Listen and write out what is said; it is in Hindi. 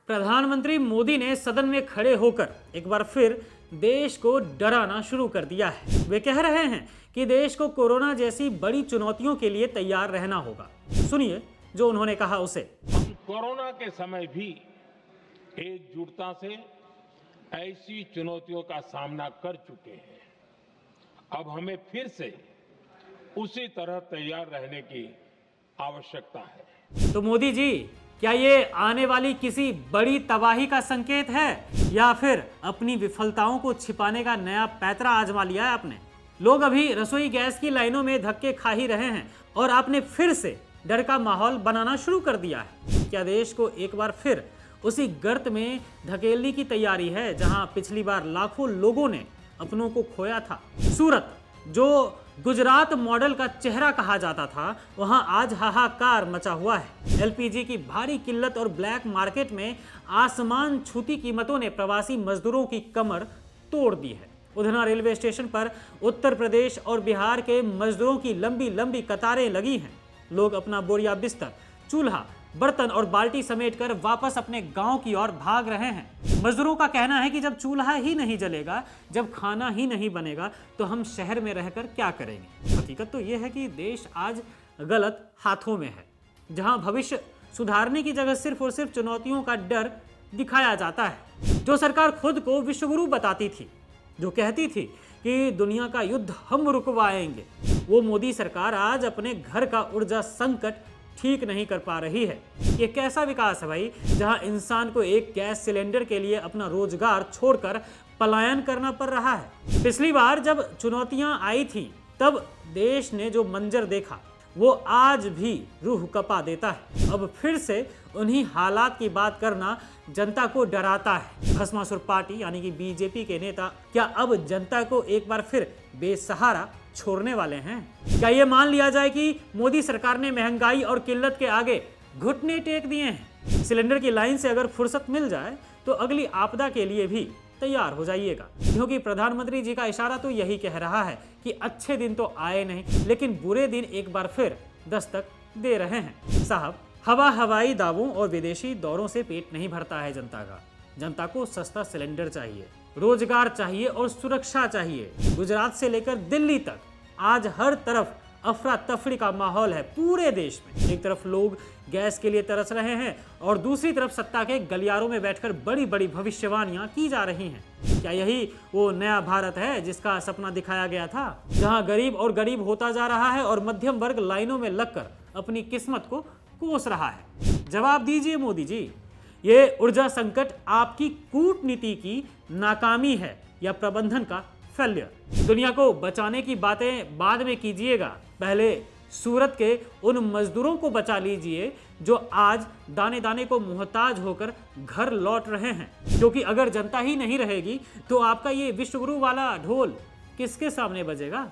प्रधानमंत्री मोदी ने सदन में खड़े होकर एक बार फिर देश को डराना शुरू कर दिया है। वे कह रहे हैं कि देश को कोरोना जैसी बड़ी चुनौतियों के लिए तैयार रहना होगा। सुनिए जो उन्होंने कहा उसे। हम कोरोना के समय भी एकजुटता से ऐसी चुनौतियों का सामना कर चुके हैं। अब हमें फिर से उसी तरह तैयार रहने की आवश्यकता है। तो मोदी जी, क्या ये आने वाली किसी बड़ी तबाही का संकेत है या फिर अपनी विफलताओं को छिपाने का नया पैतरा आजमा लिया है आपने? लोग अभी रसोई गैस की लाइनों में धक्के खा ही रहे हैं और आपने फिर से डर का माहौल बनाना शुरू कर दिया है। क्या देश को एक बार फिर उसी गर्त में धकेलने की तैयारी है जहां पिछली बार लाखों लोगों ने अपनों को खोया था? सूरत, जो गुजरात मॉडल का चेहरा कहा जाता था, वहां आज हाहाकार मचा हुआ है। एलपीजी की भारी किल्लत और ब्लैक मार्केट में आसमान छूती कीमतों ने प्रवासी मजदूरों की कमर तोड़ दी है। उधना रेलवे स्टेशन पर उत्तर प्रदेश और बिहार के मजदूरों की लंबी लंबी कतारें लगी हैं। लोग अपना बोरिया बिस्तर, चूल्हा, बर्तन और बाल्टी समेटकर वापस अपने गांव की ओर भाग रहे हैं। मजदूरों का कहना है कि जब चूल्हा ही नहीं जलेगा, जब खाना ही नहीं बनेगा, तो हम शहर में रहकर क्या करेंगे? हकीकत तो यह है कि देश आज गलत हाथों में है, जहां भविष्य सुधारने की जगह सिर्फ और सिर्फ चुनौतियों का डर दिखाया जाता है। जो सरकार खुद को विश्वगुरु बताती थी, जो कहती थी कि दुनिया का युद्ध हम रुकवाएंगे, वो मोदी सरकार आज अपने घर का ऊर्जा संकट ठीक नहीं कर पा रही है। ये कैसा विकास है भाई, जहां इंसान को एक गैस सिलेंडर के लिए अपना रोजगार छोड़कर पलायन करना पड़ रहा है। पिछली बार जब चुनौतियां आई थी, तब देश ने जो मंजर देखा वो आज भी रूह कपा देता है। अब फिर से उन्हीं हालात की बात करना जनता को डराता है। भस्मासुर पार्टी यानी कि बीजेपी के नेता क्या अब जनता को एक बार फिर बेसहारा छोड़ने वाले हैं? क्या ये मान लिया जाए कि मोदी सरकार ने महंगाई और किल्लत के आगे घुटने टेक दिए हैं? सिलेंडर की लाइन से अगर फुर्सत मिल जाए तो अगली आपदा के लिए भी तैयार हो जाइएगा, क्योंकि प्रधानमंत्री जी का इशारा तो यही कह रहा है कि अच्छे दिन तो आए नहीं, लेकिन बुरे दिन एक बार फिर दस्तक दे रहे हैं। साहब, हवाई दावों और विदेशी दौरों से पेट नहीं भरता है जनता का। जनता को सस्ता सिलेंडर चाहिए, रोजगार चाहिए और सुरक्षा चाहिए। गुजरात से लेकर दिल्ली तक आज हर तरफ अफरा तफरी का माहौल है पूरे देश में। एक तरफ लोग गैस के लिए तरस रहे हैं और दूसरी तरफ सत्ता के गलियारों में बैठकर बड़ी बड़ी भविष्यवाणियां की जा रही हैं। क्या यही वो नया भारत है जिसका सपना दिखाया गया था, जहां गरीब और गरीब होता जा रहा है और मध्यम वर्ग लाइनों में लगकर अपनी किस्मत को कोस रहा है? जवाब दीजिए मोदी जी, ये ऊर्जा संकट आपकी कूटनीति की नाकामी है या प्रबंधन का फेलियर? दुनिया को बचाने की बातें बाद में कीजिएगा, पहले सूरत के उन मजदूरों को बचा लीजिए जो आज दाने दाने को मोहताज होकर घर लौट रहे हैं। क्योंकि अगर जनता ही नहीं रहेगी तो आपका ये विश्वगुरु वाला ढोल किसके सामने बजेगा?